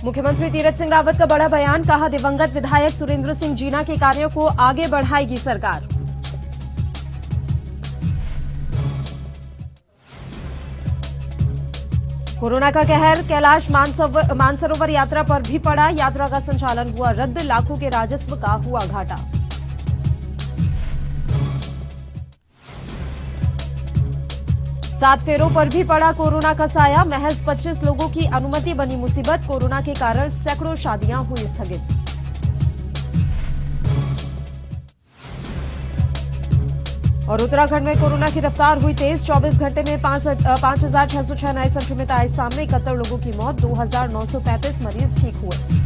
मुख्यमंत्री तीरथ सिंह रावत का बड़ा बयान, कहा दिवंगत विधायक सुरेंद्र सिंह जीना के कार्यों को आगे बढ़ाएगी सरकार। कोरोना का कहर कैलाश मानसरोवर यात्रा पर भी पड़ा, यात्रा का संचालन हुआ रद्द, लाखों के राजस्व का हुआ घाटा। सात फेरों पर भी पड़ा कोरोना का साया, महज 25 लोगों की अनुमति बनी मुसीबत, कोरोना के कारण सैकड़ों शादियां हुई स्थगित। और उत्तराखंड में कोरोना की रफ्तार हुई तेज, 24 घंटे में 5,606 नए संक्रमित आए सामने, 71 लोगों की मौत, 2,935 मरीज ठीक हुए।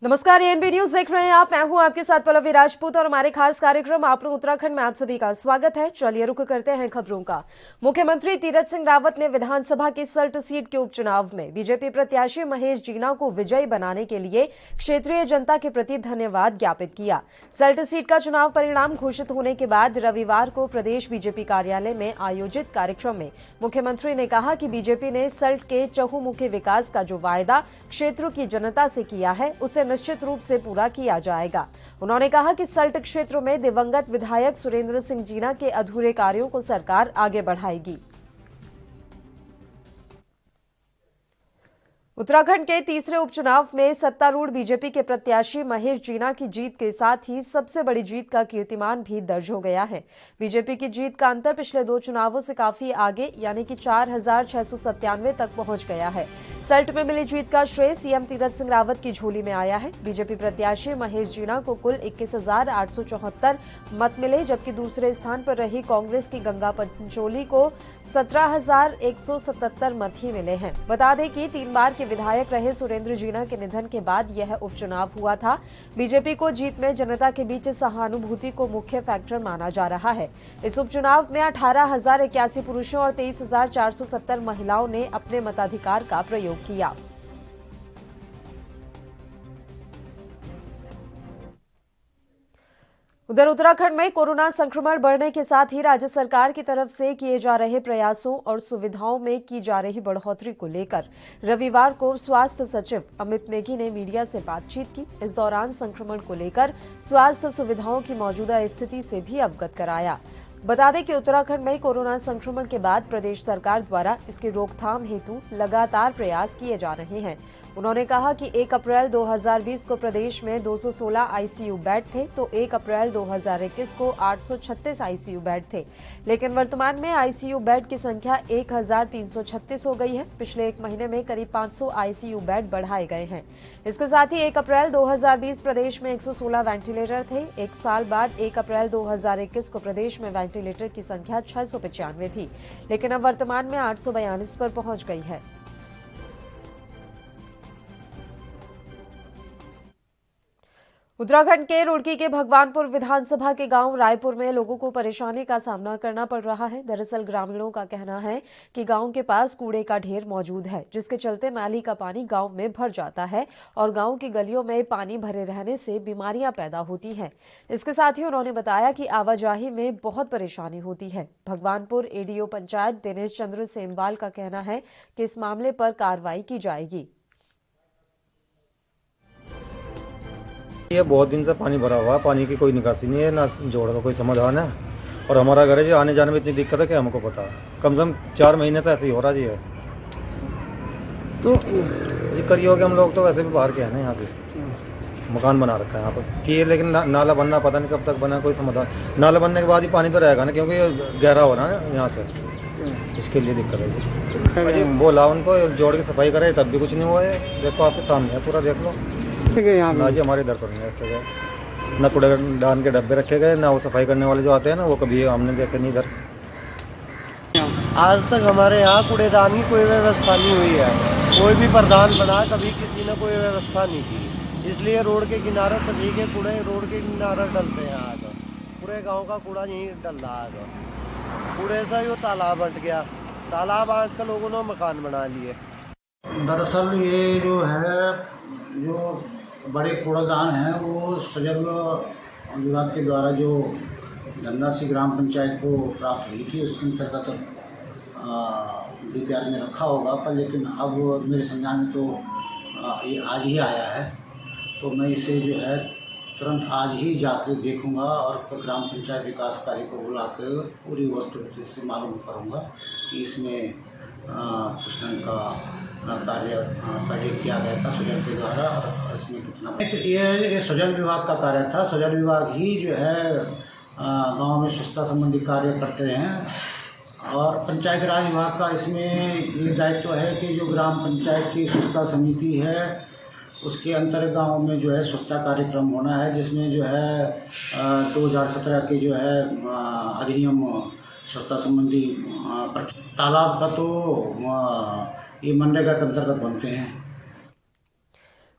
नमस्कार, एएनबी न्यूज देख रहे हैं आप। मैं हूं आपके साथ पल्लवी राजपूत और हमारे खास कार्यक्रम आप लोग उत्तराखंड में आप सभी का स्वागत है। चलिए रुक करते हैं खबरों का। मुख्यमंत्री तीरथ सिंह रावत ने विधानसभा की सल्ट सीट के उपचुनाव में बीजेपी प्रत्याशी महेश जीना को विजयी बनाने के लिए क्षेत्रीय जनता के प्रति धन्यवाद ज्ञापित किया। सल्ट सीट का चुनाव परिणाम घोषित होने के बाद रविवार को प्रदेश बीजेपी कार्यालय में आयोजित कार्यक्रम में मुख्यमंत्री ने कहा कि बीजेपी ने सल्ट के चहुमुखी विकास का जो वायदा क्षेत्र की जनता से किया है उसे निश्चित रूप से पूरा किया जाएगा। उन्होंने कहा कि सल्ट क्षेत्र में दिवंगत विधायक सुरेंद्र सिंह जीना के अधूरे कार्यों को सरकार आगे बढ़ाएगी। उत्तराखंड के तीसरे उपचुनाव में सत्तारूढ़ बीजेपी के प्रत्याशी महेश जीना की जीत के साथ ही सबसे बड़ी जीत का कीर्तिमान भी दर्ज हो गया है। बीजेपी की जीत का अंतर पिछले दो चुनावों से काफी आगे यानी कि 4,697 तक पहुंच गया है। सल्ट में मिली जीत का श्रेय सीएम तीरथ सिंह रावत की झोली में आया है। बीजेपी प्रत्याशी महेश जीना को कुल 21,874 मत मिले, जबकि दूसरे स्थान पर रही कांग्रेस की गंगा पंचोली को 17,177 मत ही मिले हैं। बता दें कि 3 बार के विधायक रहे सुरेंद्र जीना के निधन के बाद यह उपचुनाव हुआ था। बीजेपी को जीत में जनता के बीच सहानुभूति को मुख्य फैक्टर माना जा रहा है। इस उपचुनाव में 18,081 पुरुषों और 23,470 महिलाओं ने अपने मताधिकार का प्रयोग किया। उधर उत्तराखंड में कोरोना संक्रमण बढ़ने के साथ ही राज्य सरकार की तरफ से किए जा रहे प्रयासों और सुविधाओं में की जा रही बढ़ोतरी को लेकर रविवार को स्वास्थ्य सचिव अमित नेगी ने मीडिया से बातचीत की। इस दौरान संक्रमण को लेकर स्वास्थ्य सुविधाओं की मौजूदा स्थिति से भी अवगत कराया। बता दें कि उत्तराखंड में कोरोना संक्रमण के बाद प्रदेश सरकार द्वारा इसकी रोकथाम हेतु लगातार प्रयास किए जा रहे हैं। उन्होंने कहा कि 1 अप्रैल 2020 को प्रदेश में 216 आईसीयू बेड थे, तो 1 अप्रैल 2021 को 836 आईसीयू बेड थे, लेकिन वर्तमान में आईसीयू बेड की संख्या 1,336 हो गई है। पिछले एक महीने में करीब 500 आईसीयू बेड बढ़ाए गए हैं। इसके साथ ही 1 अप्रैल 2020 प्रदेश में 116 वेंटिलेटर थे। एक साल बाद 1 अप्रैल 2021 को प्रदेश में वेंटिलेटर की संख्या 695 थी, लेकिन अब वर्तमान में 842 पर पहुंच गई है। उत्तराखंड के रुड़की के भगवानपुर विधानसभा के गांव रायपुर में लोगों को परेशानी का सामना करना पड़ रहा है। दरअसल ग्रामीणों का कहना है कि गांव के पास कूड़े का ढेर मौजूद है, जिसके चलते नाली का पानी गांव में भर जाता है और गांव की गलियों में पानी भरे रहने से बीमारियां पैदा होती हैं। इसके साथ ही उन्होंने बताया कि आवाजाही में बहुत परेशानी होती है। भगवानपुर एडीओ पंचायत दिनेश चंद्र सेमवाल का कहना है कि इस मामले पर कार्रवाई की जाएगी। ये बहुत दिन से पानी भरा हुआ है, पानी की कोई निकासी नहीं है, ना जोड़ का कोई समाधान है। और हमारा घर है जी, आने जाने में इतनी दिक्कत है कि हमको पता है। कम से कम 4 महीने से ऐसे ही हो रहा जी है। तो जी करिए हो कि हम लोग तो वैसे भी बाहर के हैं ना, यहाँ से मकान बना रखा है यहाँ पर कि, लेकिन नाला बनना पता नहीं कब तक बना, कोई समाधान। नाला बनने के बाद ही पानी तो रहेगा ना, क्योंकि गहरा हो रहा है ना यहाँ से, इसके लिए दिक्कत है जी। बोला उनको जोड़ के सफाई करे, तब भी कुछ नहीं हुआ है। देखो आपके सामने है, पूरा देख लो। ना जी हमारे इधर तो नहीं रखे गए, ना कूड़ेदान के डब्बे रखे गए, ना वो सफाई करने वाले जो आते हैं ना, वो कभी हमने देखे नहीं इधर। आज तक हमारे यहाँ कूड़ेदान की कोई व्यवस्था नहीं हुई है। कोई भी प्रधान बना, कभी किसी ने कोई व्यवस्था नहीं की। इसलिए रोड के किनारे सभी के कूड़े रोड के किनारे डलते हैं। आज पूरे गांव का कूड़ा यहीं डल रहा है। कूड़े से वो तालाब बंट गया, तालाब बांट कर लोगों ने मकान बना लिए। दरअसल ये जो है, जो बड़े कूड़ादान हैं वो सजल विभाग के द्वारा जो धनराशि ग्राम पंचायत को प्राप्त हुई थी उसके अंतर्गत DPR में रखा होगा, पर लेकिन अब मेरे संज्ञान में तो ये आज ही आया है, तो मैं इसे जो है तुरंत आज ही जाके देखूंगा और ग्राम पंचायत विकास कार्य को बुला कर पूरी वस्तुस्थिति से मालूम करूंगा कि इसमें किस ढंग का कार्य किया गया था सजल के द्वारा और इसमें कितना। ये सजल विभाग का कार्य था। सजल विभाग ही जो है गांव में स्वच्छता संबंधी कार्य करते हैं और पंचायत राज विभाग का इसमें ये दायित्व है कि जो ग्राम पंचायत की स्वच्छता समिति है उसके अंतर्गत गाँव में जो है स्वच्छता कार्यक्रम होना है, जिसमें जो है 2017 के जो है अधिनियम स्वच्छता संबंधी तालाब का तो ये मनरेगा के अंतर्गत बनते हैं।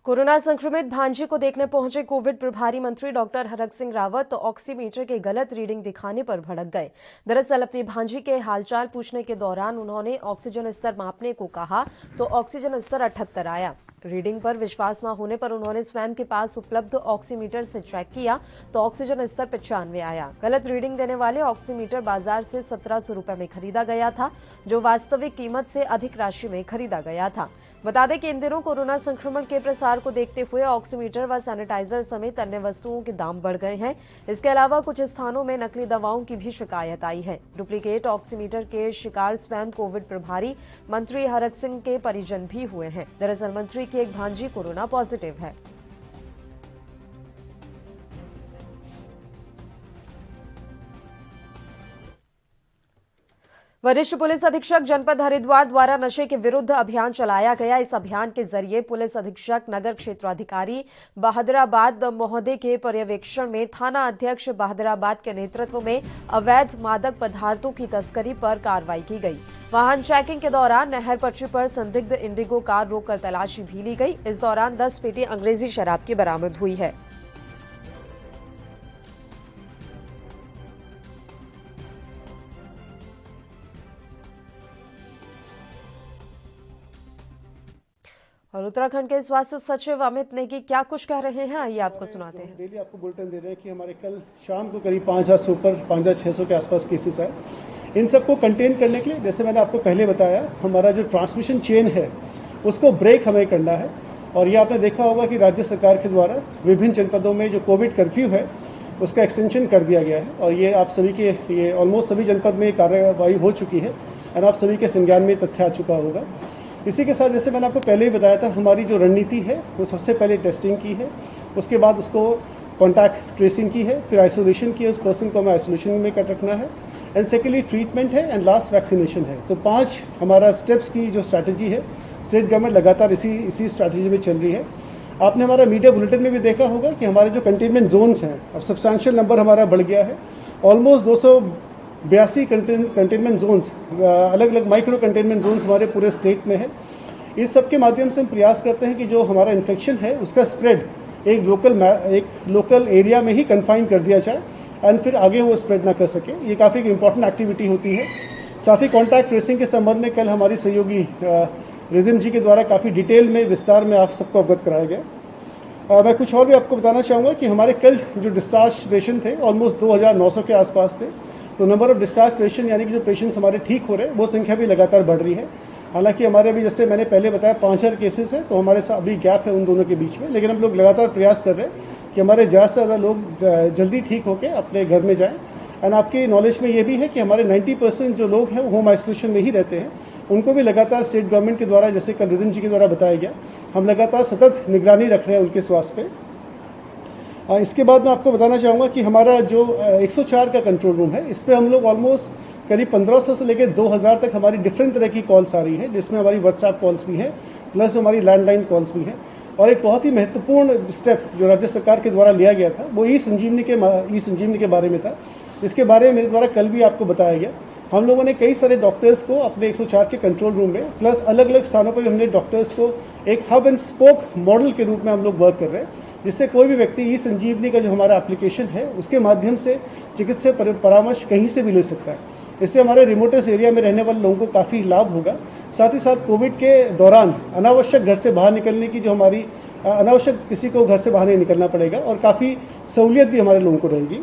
कोरोना संक्रमित भांजे को देखने पहुंचे कोविड प्रभारी मंत्री डॉक्टर हरक सिंह रावत तो ऑक्सीमीटर के गलत रीडिंग दिखाने पर भड़क गए। दरअसल अपनी भांजी के हालचाल पूछने के दौरान उन्होंने ऑक्सीजन स्तर मापने को कहा तो ऑक्सीजन स्तर 78 आया। रीडिंग पर विश्वास न होने पर उन्होंने स्वयं के पास उपलब्ध ऑक्सीमीटर से चेक किया तो ऑक्सीजन स्तर 95 आया। गलत रीडिंग देने वाले ऑक्सीमीटर बाजार से 1700 रुपए में खरीदा गया था, जो वास्तविक कीमत से अधिक राशि में खरीदा गया था। बता दें कि इन दिनों कोरोना संक्रमण के प्रसार को देखते हुए ऑक्सीमीटर व सैनिटाइजर समेत अन्य वस्तुओं के दाम बढ़ गए हैं। इसके अलावा कुछ स्थानों में नकली दवाओं की भी शिकायत आई है। डुप्लीकेट ऑक्सीमीटर के शिकार स्वयं कोविड प्रभारी मंत्री हरक सिंह के परिजन भी हुए हैं। दरअसल मंत्री की एक भांजी कोरोना पॉजिटिव है। वरिष्ठ पुलिस अधीक्षक जनपद हरिद्वार द्वारा नशे के विरुद्ध अभियान चलाया गया। इस अभियान के जरिए पुलिस अधीक्षक नगर क्षेत्राधिकारी बहादुराबाद महोदय के पर्यवेक्षण में थाना अध्यक्ष बहादुराबाद के नेतृत्व में अवैध मादक पदार्थों की तस्करी पर कार्रवाई की गई। वाहन चेकिंग के दौरान नहर पटरी पर संदिग्ध इंडिगो कार रोककर तलाशी भी ली गई। इस दौरान 10 पेटी अंग्रेजी शराब की बरामद हुई है। और उत्तराखंड के स्वास्थ्य सचिव अमित नेगी क्या कुछ कह रहे हैं, आइए आपको सुनाते हैं। डेली आपको बुलेटिन दे रहे हैं कि हमारे कल शाम को करीब 5000 से ऊपर 5600 के आसपास केसेस आए। इन सबको कंटेन करने के लिए जैसे मैंने आपको पहले बताया, हमारा जो ट्रांसमिशन चेन है उसको ब्रेक हमें करना है। और ये आपने देखा होगा कि राज्य सरकार के द्वारा विभिन्न जनपदों में जो कोविड कर्फ्यू है उसका एक्सटेंशन कर दिया गया है और ये आप सभी के ये ऑलमोस्ट सभी जनपद में कार्रवाई हो चुकी है और आप सभी के संज्ञान में तथ्य आ चुका होगा। इसी के साथ जैसे मैंने आपको पहले ही बताया था, हमारी जो रणनीति है वो सबसे पहले टेस्टिंग की है, उसके बाद उसको कॉन्टैक्ट ट्रेसिंग की है, फिर आइसोलेशन की है, उस पर्सन को हमें आइसोलेशन में कर रखना है, एंड सेकेंडली ट्रीटमेंट है, एंड लास्ट वैक्सीनेशन है। तो 5 हमारा स्टेप्स की जो स्ट्रैटेजी है, स्टेट गवर्नमेंट लगातार इसी स्ट्रैटेजी में चल रही है। आपने हमारा मीडिया बुलेटिन में भी देखा होगा कि हमारे जो कंटेनमेंट जोन्स हैं अब सब्सटैंशियल नंबर हमारा बढ़ गया है। ऑलमोस्ट 282 कंटेनमेंट जोन्स, अलग अलग माइक्रो कंटेनमेंट जोन्स हमारे पूरे स्टेट में है। इस सब के माध्यम से हम प्रयास करते हैं कि जो हमारा इन्फेक्शन है उसका स्प्रेड एक लोकल एरिया में ही कन्फाइन कर दिया जाए एंड फिर आगे वो स्प्रेड ना कर सके। ये काफ़ी इंपॉर्टेंट एक्टिविटी होती है। साथ ही कॉन्टैक्ट ट्रेसिंग के संबंध में कल हमारी सहयोगी रिदिम जी के द्वारा काफ़ी डिटेल में विस्तार में आप सबको अवगत कराया गया। मैं कुछ और भी आपको बताना चाहूँगा कि हमारे कल जो डिस्चार्ज पेशेंट थे ऑलमोस्ट 2900 के आसपास थे। तो नंबर ऑफ डिस्चार्ज पेशेंट यानी कि जो पेशेंट्स हमारे ठीक हो रहे हैं वो संख्या भी लगातार बढ़ रही है। हालांकि हमारे अभी जैसे मैंने पहले बताया 5000 केसेस है, तो हमारे साथ अभी गैप है उन दोनों के बीच में, लेकिन हम लोग लगातार प्रयास कर रहे हैं कि हमारे ज़्यादा से ज़्यादा लोग जल्दी ठीक होकर अपने घर में जाएं। एंड आपके नॉलेज में ये भी है कि हमारे 90% जो लोग हैं वो होम आइसोलेशन में ही रहते हैं, उनको भी लगातार स्टेट गवर्नमेंट के द्वारा, जैसे कल रिदिम जी के द्वारा बताया गया, हम लगातार सतत निगरानी रख रहे हैं उनके स्वास्थ्य पे। इसके बाद मैं आपको बताना चाहूँगा कि हमारा जो 104 का कंट्रोल रूम है, इस पर हम लोग ऑलमोस्ट करीब 1500 से लेकर 2000 तक हमारी डिफरेंट तरह की कॉल्स आ रही है, जिसमें हमारी व्हाट्सएप कॉल्स भी है प्लस हमारी लैंडलाइन कॉल्स भी है। और एक बहुत ही महत्वपूर्ण स्टेप जो राज्य सरकार के द्वारा लिया गया था वो ई संजीवनी के बारे में था, जिसके बारे में मेरे द्वारा कल भी आपको बताया गया। हम लोगों ने कई सारे डॉक्टर्स को अपने 104 के कंट्रोल रूम में प्लस अलग अलग स्थानों पर हमने डॉक्टर्स को एक हब एंड स्पोक मॉडल के रूप में हम लोग वर्क कर रहे हैं, जिससे कोई भी व्यक्ति ई संजीवनी का जो हमारा एप्लीकेशन है उसके माध्यम से चिकित्सा परामर्श कहीं से भी ले सकता है। इससे हमारे रिमोटेस्ट एरिया में रहने वाले लोगों को काफ़ी लाभ होगा। साथ ही साथ कोविड के दौरान अनावश्यक घर से बाहर निकलने की जो हमारी अनावश्यक किसी को घर से बाहर नहीं निकलना पड़ेगा और काफ़ी सहूलियत भी हमारे लोगों को रहेगी।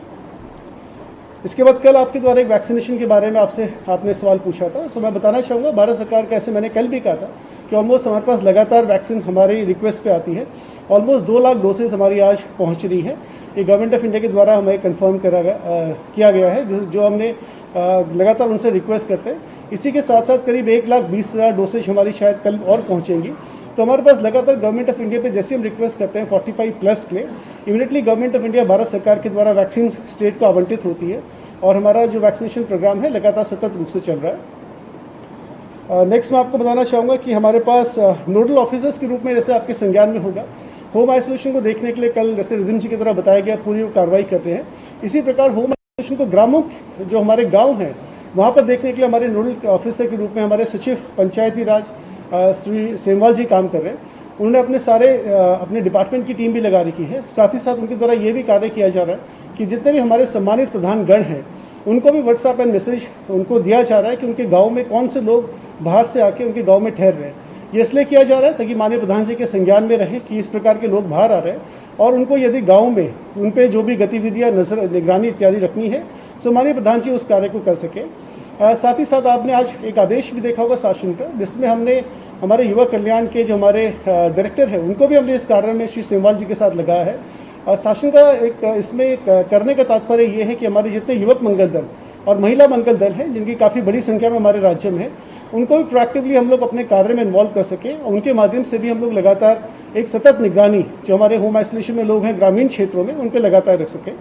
इसके बाद कल आपके द्वारा एक वैक्सीनेशन के बारे में आपने सवाल पूछा था, तो मैं बताना चाहूँगा भारत सरकार का, ऐसे मैंने कल भी कहा था कि ऑलमोस्ट हमारे पास लगातार वैक्सीन हमारी रिक्वेस्ट पे आती है। ऑलमोस्ट 2 लाख डोसेज हमारी आज पहुँच रही है। ये गवर्नमेंट ऑफ इंडिया के द्वारा हमें कन्फर्म किया गया है, जो हमने लगातार उनसे रिक्वेस्ट करते हैं। इसी के साथ साथ करीब 1,20,000 डोसेज हमारी शायद कल और पहुँचेंगी। तो हमारे पास लगातार गवर्नमेंट ऑफ इंडिया पे जैसे हम रिक्वेस्ट करते हैं 45+ के लिए, immediately government of India Bharat सरकार के द्वारा वैक्सीन स्टेट को आवंटित होती है और हमारा जो वैक्सीनेशन प्रोग्राम है लगातार सतत रूप से चल रहा है। नेक्स्ट मैं आपको बताना चाहूँगा कि हमारे पास नोडल ऑफिसर्स के रूप में, जैसे आपके संज्ञान में होगा, होम आइसोलेशन को देखने के लिए कल जैसे रिदिम जी की तरह बताया गया पूरी कार्रवाई कर रहे हैं। इसी प्रकार होम आइसोलेशन को ग्रामों, जो हमारे गाँव हैं, वहाँ पर देखने के लिए हमारे नोडल ऑफिसर के रूप में हमारे सचिव पंचायती राज श्री सेमवाल जी काम कर रहे हैं। उन्होंने अपने डिपार्टमेंट की टीम भी लगा रखी है। साथ ही साथ उनके द्वारा ये भी कार्य किया जा रहा है कि जितने भी हमारे सम्मानित प्रधानगण हैं उनको भी व्हाट्सएप एंड मैसेज उनको दिया जा रहा है कि उनके गांव में कौन से लोग बाहर से आके उनके गांव में ठहर रहे हैं। ये इसलिए किया जा रहा है ताकि माननीय प्रधान जी के संज्ञान में रहे कि इस प्रकार के लोग बाहर आ रहे हैं और उनको यदि गाँव में उन पर जो भी गतिविधियाँ निगरानी इत्यादि रखनी है तो माननीय प्रधान जी उस कार्य को कर सके। साथ ही साथ आपने आज एक आदेश भी देखा होगा शासन का, जिसमें हमने हमारे युवा कल्याण के जो हमारे डायरेक्टर हैं उनको भी हमने इस कार्य में श्री सेमवाल जी के साथ लगाया है। और शासन का इसमें करने का तात्पर्य ये है कि हमारे जितने युवक मंगल दल और महिला मंगल दल हैं, जिनकी काफ़ी बड़ी संख्या में हमारे राज्य में है, उनको भी प्रोएक्टिवली हम लोग अपने कार्य में इन्वॉल्व कर सकें और उनके माध्यम से भी हम लोग लगातार एक सतत निगरानी जो हमारे होम आइसोलेशन में लोग हैं ग्रामीण क्षेत्रों में, उन पर लगातार रख सकें।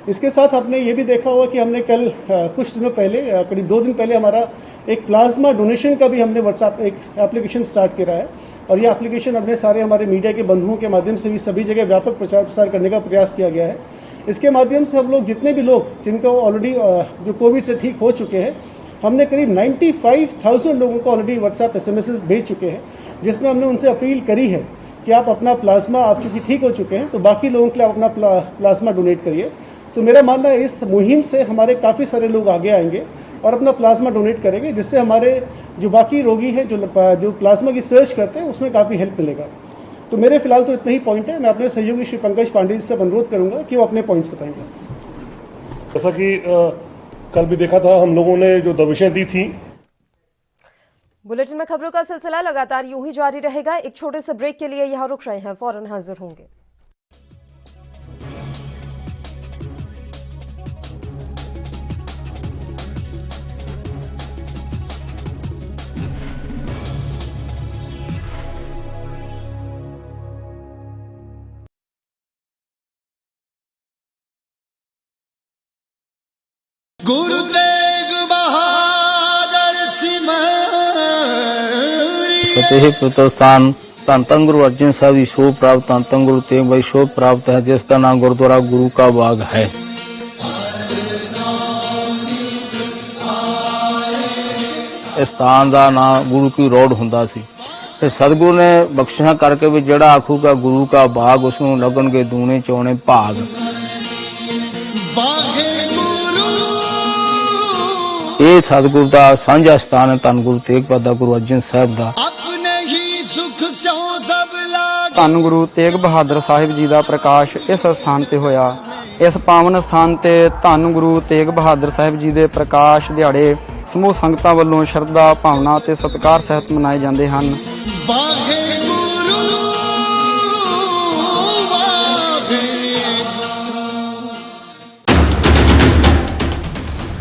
इसके साथ आपने ये भी देखा होगा कि हमने कल कुछ दिनों पहले, करीब 2 दिन पहले, हमारा एक प्लाज्मा डोनेशन का भी हमने व्हाट्सएप एक एप्लीकेशन स्टार्ट किया है और ये एप्लीकेशन अपने सारे हमारे मीडिया के बंधुओं के माध्यम से भी सभी जगह व्यापक प्रचार प्रसार करने का प्रयास किया गया है। इसके माध्यम से हम लोग जितने भी लोग जिनको ऑलरेडी जो कोविड से ठीक हो चुके हैं, हमने करीब 95,000 लोगों को ऑलरेडी व्हाट्सएप SMS भेज चुके हैं, जिसमें हमने उनसे अपील करी है कि आप अपना प्लाज्मा, आप चूँकि ठीक हो चुके हैं तो बाकी लोगों के लिए आप अपना प्लाज्मा डोनेट करिए। सो मेरा मानना है इस मुहिम से हमारे काफ़ी सारे लोग आगे आएंगे और अपना प्लाज्मा डोनेट करेंगे, जिससे हमारे जो बाकी रोगी हैं जो प्लाज्मा की सर्च करते हैं उसमें काफ़ी हेल्प मिलेगा। तो मेरे फिलहाल तो इतना ही पॉइंट है। मैं अपने सहयोगी श्री पंकज पांडे जी से अनुरोध करूंगा कि वो अपने पॉइंट्स बताएंगे। जैसा कि कल भी देखा था, हम लोगों ने जो दबिशें दी थी। बुलेटिन में खबरों का सिलसिला लगातार यूं ही जारी रहेगा। एक छोटे से ब्रेक के लिए यहां रुक रहे हैं, फौरन हाजिर होंगे। गुरु तेग बहादुर फतेह प्रतिष्ठान धन धन गुरु अर्जन साहब की शोभ प्राप्त, धन धन गुरु तेग बहादुर शोभ प्राप्त है, जिसका नाम गुरुद्वारा गुरु का बाग है। इस स्थान का नाम गुरु की रोड हुंदा सी। सतगुरु ने बख्शिशां करके भी जड़ा आखूगा गुरु का बाग, उसनों लगनगे दूने चौने भाग। ये सतगुरु का साझा स्थान है, धन गुरु तेग बहादुर गुरु अर्जन साहब का। धन गुरु तेग बहादुर साहिब जी का प्रकाश इस स्थान ते होया। इस पावन स्थान ते धन गुरु तेग बहादुर साहिब जी के प्रकाश दिहाड़े समूह संगतां वल्लों शरधा भावना ते सत्कार सहित मनाए जाते हैं।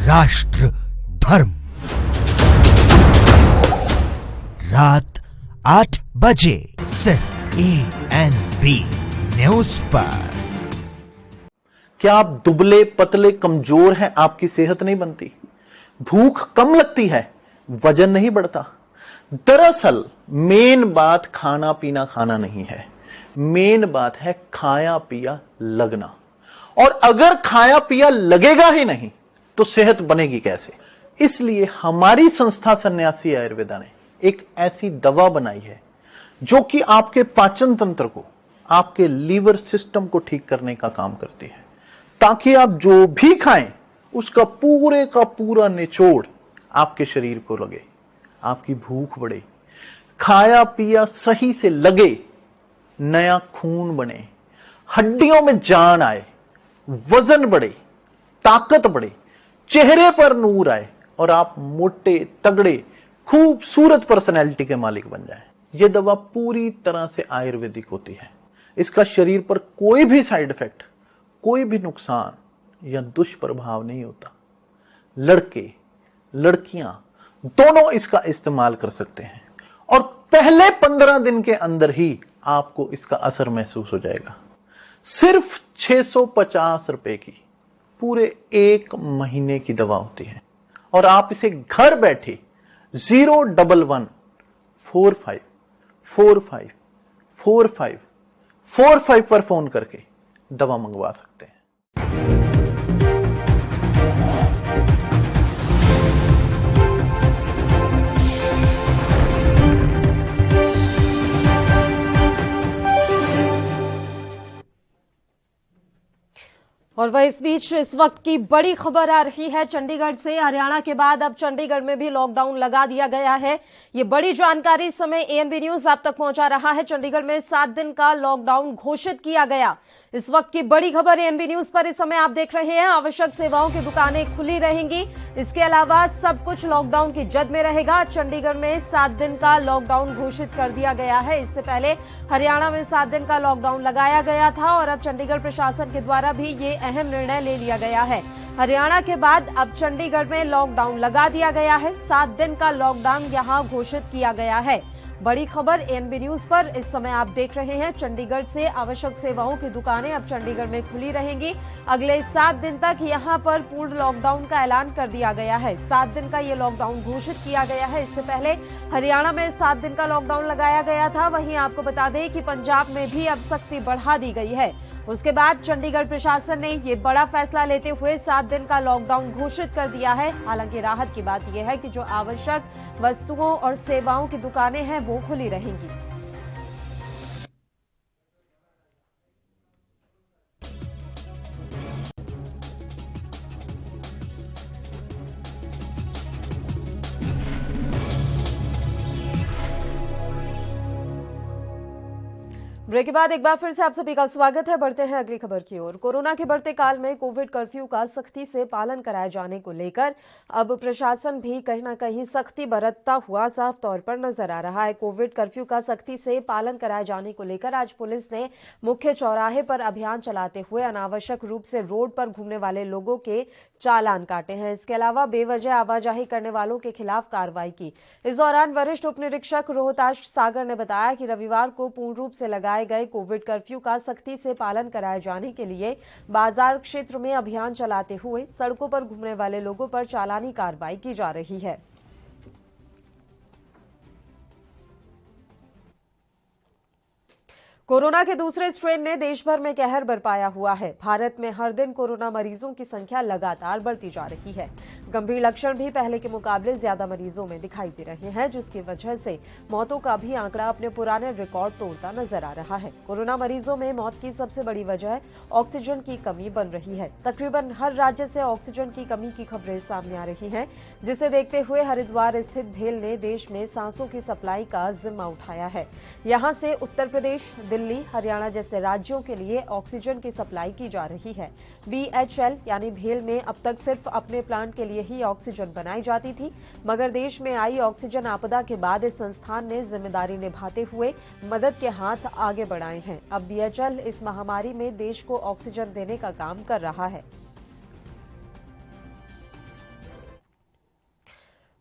राष्ट्र धर्म रात 8 बजे सिर्फ ANB न्यूज पर। क्या आप दुबले पतले कमजोर हैं, आपकी सेहत नहीं बनती, भूख कम लगती है, वजन नहीं बढ़ता? दरअसल मेन बात खाना पीना खाना नहीं है, मेन बात है खाया पिया लगना। और अगर खाया पिया लगेगा ही नहीं तो सेहत बनेगी कैसे? इसलिए हमारी संस्था सन्यासी आयुर्वेदा ने एक ऐसी दवा बनाई है जो कि आपके पाचन तंत्र को, आपके लीवर सिस्टम को ठीक करने का काम करती है, ताकि आप जो भी खाएं उसका पूरे का पूरा निचोड़ आपके शरीर को लगे, आपकी भूख बढ़े, खाया पिया सही से लगे, नया खून बने, हड्डियों में जान आए, वजन बढ़े, ताकत बढ़े, चेहरे पर नूर आए और आप मोटे तगड़े खूबसूरत पर्सनैलिटी के मालिक बन जाएं। यह दवा पूरी तरह से आयुर्वेदिक होती है। इसका शरीर पर कोई भी साइड इफेक्ट, कोई भी नुकसान या दुष्प्रभाव नहीं होता। लड़के लड़कियां दोनों इसका इस्तेमाल कर सकते हैं और पहले 15 दिन के अंदर ही आपको इसका असर महसूस हो जाएगा। सिर्फ 650 रुपए की पूरे 1 महीने की दवा होती है और आप इसे घर बैठे 01145454545 पर फोन करके दवा मंगवा सकते हैं। और वह इस बीच इस वक्त की बड़ी खबर आ रही है चंडीगढ़ से। हरियाणा के बाद अब चंडीगढ़ में भी लॉकडाउन लगा दिया गया है। ये बड़ी जानकारी इस समय एएनबी न्यूज आप तक पहुंचा रहा है। चंडीगढ़ में 7 दिन का लॉकडाउन घोषित किया गया। इस वक्त की बड़ी खबर एएनबी न्यूज पर इस समय आप देख रहे हैं। आवश्यक सेवाओं की दुकानें खुली रहेंगी, इसके अलावा सब कुछ लॉकडाउन की जद में रहेगा। चंडीगढ़ में 7 दिन का लॉकडाउन घोषित कर दिया गया है। इससे पहले हरियाणा में 7 दिन का लॉकडाउन लगाया गया था और अब चंडीगढ़ प्रशासन के द्वारा भी ये अहम निर्णय ले लिया गया है। हरियाणा के बाद अब चंडीगढ़ में लॉकडाउन लगा दिया गया है। 7 दिन का लॉकडाउन यहां घोषित किया गया है। बड़ी खबर एएनबी न्यूज पर इस समय आप देख रहे हैं। चंडीगढ़ से आवश्यक सेवाओं की दुकानें अब चंडीगढ़ में खुली रहेंगी। अगले 7 दिन तक यहां पर पूर्ण लॉकडाउन का ऐलान कर दिया गया है। 7 दिन का ये लॉकडाउन घोषित किया गया है। इससे पहले हरियाणा में 7 दिन का लॉकडाउन लगाया गया था। वहीं आपको बता दें कि पंजाब में भी अब सख्ती बढ़ा दी गई है। उसके बाद चंडीगढ़ प्रशासन ने ये बड़ा फैसला लेते हुए 7 दिन का लॉकडाउन घोषित कर दिया है। हालांकि राहत की बात यह है कि जो आवश्यक वस्तुओं और सेवाओं की दुकानें हैं वो खुली रहेंगी। ब्रेक के बाद एक बार फिर से आप सभी का स्वागत है। बढ़ते हैं अगली खबर की ओर। कोरोना के बढ़ते काल में कोविड कर्फ्यू का सख्ती से पालन कराए जाने को लेकर अब प्रशासन भी कहीं ना कहीं सख्ती बरतता हुआ साफ तौर पर नजर आ रहा है। कोविड कर्फ्यू का सख्ती से पालन कराए जाने को लेकर आज पुलिस ने मुख्य चौराहे पर अभियान चलाते हुए अनावश्यक रूप से रोड पर घूमने वाले लोगों के चालान काटे हैं। इसके अलावा बेवजह आवाजाही करने वालों के खिलाफ कार्रवाई की। इस दौरान वरिष्ठ उप निरीक्षक रोहताश सागर ने बताया कि रविवार को पूर्ण रूप से लगाए गए कोविड कर्फ्यू का सख्ती से पालन कराए जाने के लिए बाजार क्षेत्र में अभियान चलाते हुए सड़कों पर घूमने वाले लोगों पर चालानी कार्रवाई की जा रही है। कोरोना के दूसरे स्ट्रेन ने देश भर में कहर बरपाया हुआ है। भारत में हर दिन कोरोना मरीजों की संख्या लगातार बढ़ती जा रही है। गंभीर लक्षण भी पहले के मुकाबले ज्यादा मरीजों में दिखाई दे रहे हैं, जिसकी वजह से मौतों का भी आंकड़ा अपने पुराने रिकॉर्ड तोड़ता नजर आ रहा है। कोरोना मरीजों में मौत की सबसे बड़ी वजह ऑक्सीजन की कमी बन रही है। तकरीबन हर राज्य से ऑक्सीजन की कमी की खबरें सामने आ रही हैं, जिसे देखते हुए हरिद्वार स्थित भेल ने देश में सांसों की सप्लाई का जिम्मा उठाया है। यहां से उत्तर प्रदेश, दिल्ली, हरियाणा जैसे राज्यों के लिए ऑक्सीजन की सप्लाई की जा रही है। बीएचएल यानी भेल में अब तक सिर्फ अपने प्लांट के लिए ही ऑक्सीजन बनाई जाती थी, मगर देश में आई ऑक्सीजन आपदा के बाद इस संस्थान ने जिम्मेदारी निभाते हुए मदद के हाथ आगे बढ़ाए हैं। अब बीएचएल इस महामारी में देश को ऑक्सीजन देने का काम कर रहा है।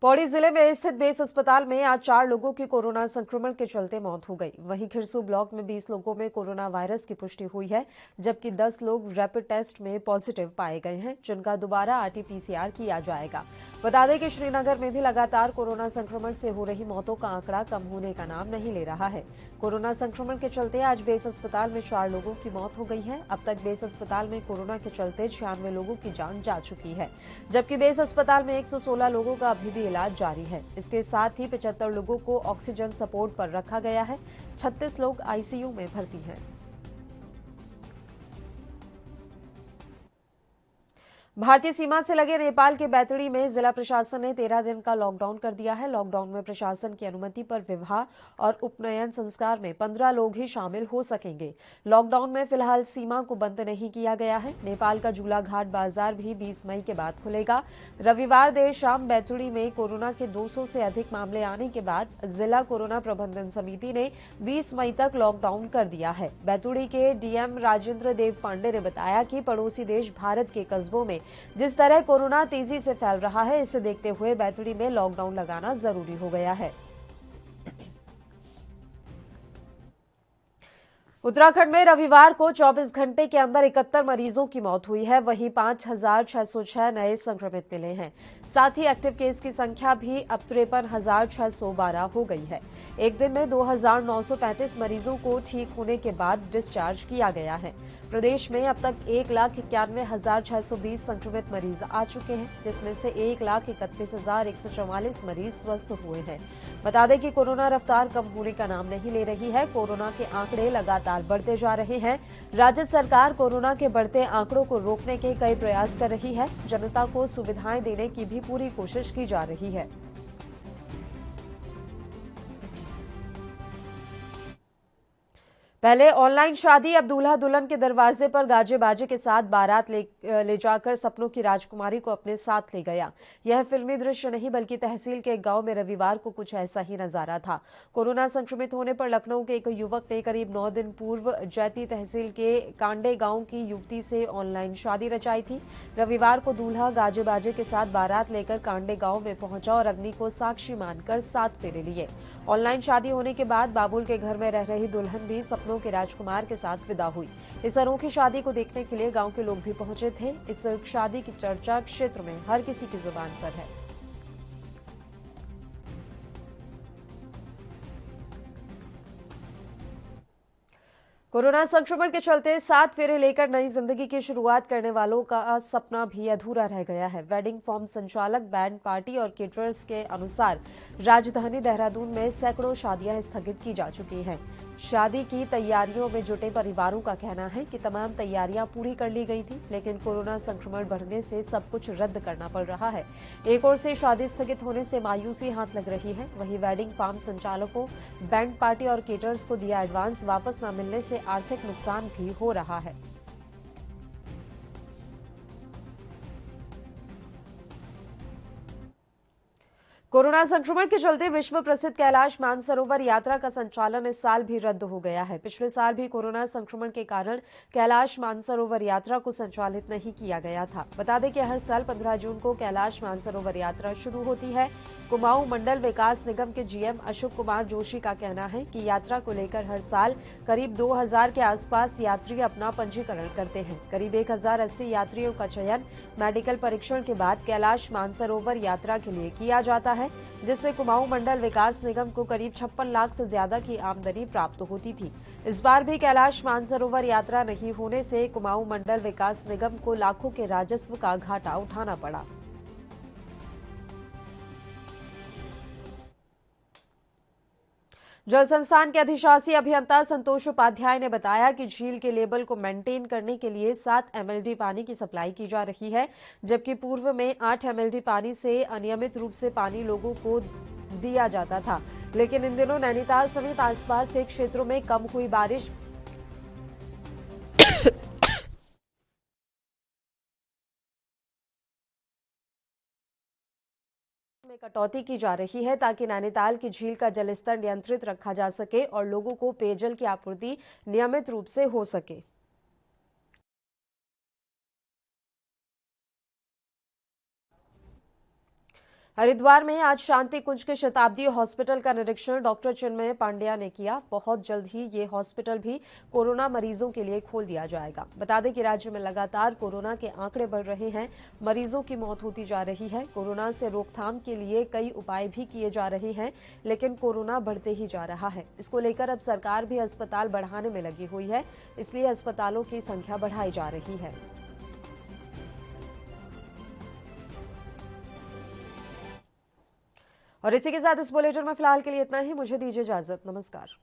पौड़ी जिले में स्थित बेस अस्पताल में आज 4 लोगों की कोरोना संक्रमण के चलते मौत हो गई। वहीं खिरसू ब्लॉक में 20 लोगों में कोरोना वायरस की पुष्टि हुई है, जबकि 10 लोग रैपिड टेस्ट में पॉजिटिव पाए गए हैं, जिनका दोबारा आरटीपीसीआर किया जाएगा। बता दें कि श्रीनगर में भी लगातार कोरोना संक्रमण से हो रही मौतों का आंकड़ा कम होने का नाम नहीं ले रहा है। कोरोना संक्रमण के चलते आज बेस अस्पताल में 4 लोगों की मौत हो गई है। अब तक बेस अस्पताल में कोरोना के चलते 96 लोगों की जान जा चुकी है, जबकि बेस अस्पताल में 116 लोगों का अभी भी इलाज जारी है। इसके साथ ही 75 लोगों को ऑक्सीजन सपोर्ट पर रखा गया है। 36 लोग आईसीयू में भर्ती हैं। भारतीय सीमा से लगे नेपाल के बैतडी में जिला प्रशासन ने 13 दिन का लॉकडाउन कर दिया है। लॉकडाउन में प्रशासन की अनुमति पर विवाह और उपनयन संस्कार में 15 लोग ही शामिल हो सकेंगे। लॉकडाउन में फिलहाल सीमा को बंद नहीं किया गया है। नेपाल का झूलाघाट बाजार भी 20 मई के बाद खुलेगा। रविवार देर शाम बैतडी में कोरोना के 200 से अधिक मामले आने के बाद जिला कोरोना प्रबंधन समिति ने 20 मई तक लॉकडाउन कर दिया है। बैतडी के डीएम राजेंद्र देव पांडे ने बताया कि पड़ोसी देश भारत के कस्बों में जिस तरह कोरोना तेजी से फैल रहा है, इसे देखते हुए बैतडी में लॉकडाउन लगाना जरूरी हो गया है। उत्तराखंड में रविवार को 24 घंटे के अंदर 71 मरीजों की मौत हुई है। वहीं 5,606 नए संक्रमित मिले हैं। साथ ही एक्टिव केस की संख्या भी अब 53,612 हो गई है। एक दिन में 2,935 मरीजों को ठीक होने के बाद डिस्चार्ज किया गया है। प्रदेश में अब तक 1,91,620 संक्रमित मरीज आ चुके हैं, जिसमें से 1,31,144 मरीज स्वस्थ हुए हैं। बता दें कि कोरोना रफ्तार कम होने का नाम नहीं ले रही है। कोरोना के आंकड़े लगातार बढ़ते जा रहे हैं। राज्य सरकार कोरोना के बढ़ते आंकड़ों को रोकने के कई प्रयास कर रही है। जनता को सुविधाएं देने की भी पूरी कोशिश की जा रही है। पहले ऑनलाइन शादी, अब दूल्हा दुल्हन के दरवाजे पर गाजे बाजे के साथ बारात ले जाकर सपनों की राजकुमारी को अपने साथ ले गया। यह फिल्मी दृश्य नहीं बल्कि तहसील के एक गांव में रविवार को कुछ ऐसा ही नजारा था। कोरोना संक्रमित होने पर लखनऊ के एक युवक ने करीब 9 दिन पूर्व जैती तहसील के कांडे गांव की युवती से ऑनलाइन शादी रचाई थी। रविवार को दूल्हा गाजे बाजे के साथ बारात लेकर कांडे गांव में पहुंचा और अग्नि को साक्षी मानकर 7 फेरे लिए। ऑनलाइन शादी होने के बाद बाबुल के घर में रह रही दुल्हन भी सपनों के राजकुमार के साथ विदा हुई। इस अनोखी शादी को देखने के लिए गांव के लोग भी पहुंचे थे। इस शादी की चर्चा क्षेत्र में हर किसी की जुबान पर है। कोरोना संक्रमण के चलते 7 फेरे लेकर नई जिंदगी की शुरुआत करने वालों का सपना भी अधूरा रह गया है। वेडिंग फॉर्म संचालक, बैंड पार्टी और केटरर्स के अनुसार राजधानी देहरादून में सैकड़ों शादियां स्थगित की जा चुकी हैं। शादी की तैयारियों में जुटे परिवारों का कहना है कि तमाम तैयारियां पूरी कर ली गई थी, लेकिन कोरोना संक्रमण बढ़ने से सब कुछ रद्द करना पड़ रहा है। एक ओर से शादी स्थगित होने से मायूसी हाथ लग रही है, वहीं वेडिंग फार्म संचालकों, बैंड पार्टी और केटरर्स को दिया एडवांस वापस न मिलने से आर्थिक नुकसान भी हो रहा है। कोरोना संक्रमण के चलते विश्व प्रसिद्ध कैलाश मानसरोवर यात्रा का संचालन इस साल भी रद्द हो गया है। पिछले साल भी कोरोना संक्रमण के कारण कैलाश मानसरोवर यात्रा को संचालित नहीं किया गया था। बता दें कि हर साल 15 जून को कैलाश मानसरोवर यात्रा शुरू होती है। कुमाऊं मंडल विकास निगम के जीएम अशोक कुमार जोशी का कहना है कि यात्रा को लेकर हर साल करीब 2000 के आसपास यात्री अपना पंजीकरण करते हैं। करीब 1080 यात्रियों का चयन मेडिकल परीक्षण के बाद कैलाश मानसरोवर यात्रा के लिए किया जाता है, जिससे कुमाऊं मंडल विकास निगम को करीब 56 लाख से ज्यादा की आमदनी प्राप्त होती थी। इस बार भी कैलाश मानसरोवर यात्रा नहीं होने से कुमाऊं मंडल विकास निगम को लाखों के राजस्व का घाटा उठाना पड़ा। जल संस्थान के अधिशासी अभियंता संतोष उपाध्याय ने बताया कि झील के लेवल को मेंटेन करने के लिए 7 MLD पानी की सप्लाई की जा रही है, जबकि पूर्व में 8 MLD पानी से अनियमित रूप से पानी लोगों को दिया जाता था। लेकिन इन दिनों नैनीताल समेत आसपास के क्षेत्रों में कम हुई बारिश में कटौती की जा रही है, ताकि नैनीताल की झील का जलस्तर नियंत्रित रखा जा सके और लोगों को पेयजल की आपूर्ति नियमित रूप से हो सके। हरिद्वार में आज शांति कुंज के शताब्दी हॉस्पिटल का निरीक्षण डॉक्टर चिन्मय पांड्या ने किया। बहुत जल्द ही ये हॉस्पिटल भी कोरोना मरीजों के लिए खोल दिया जाएगा। बता दें कि राज्य में लगातार कोरोना के आंकड़े बढ़ रहे हैं, मरीजों की मौत होती जा रही है। कोरोना से रोकथाम के लिए कई उपाय भी किए जा रहे हैं, लेकिन कोरोना बढ़ते ही जा रहा है। इसको लेकर अब सरकार भी अस्पताल बढ़ाने में लगी हुई है, इसलिए अस्पतालों की संख्या बढ़ाई जा रही है। और इसी के साथ इस बुलेटिन में फिलहाल के लिए इतना ही। मुझे दीजिए इजाजत। नमस्कार।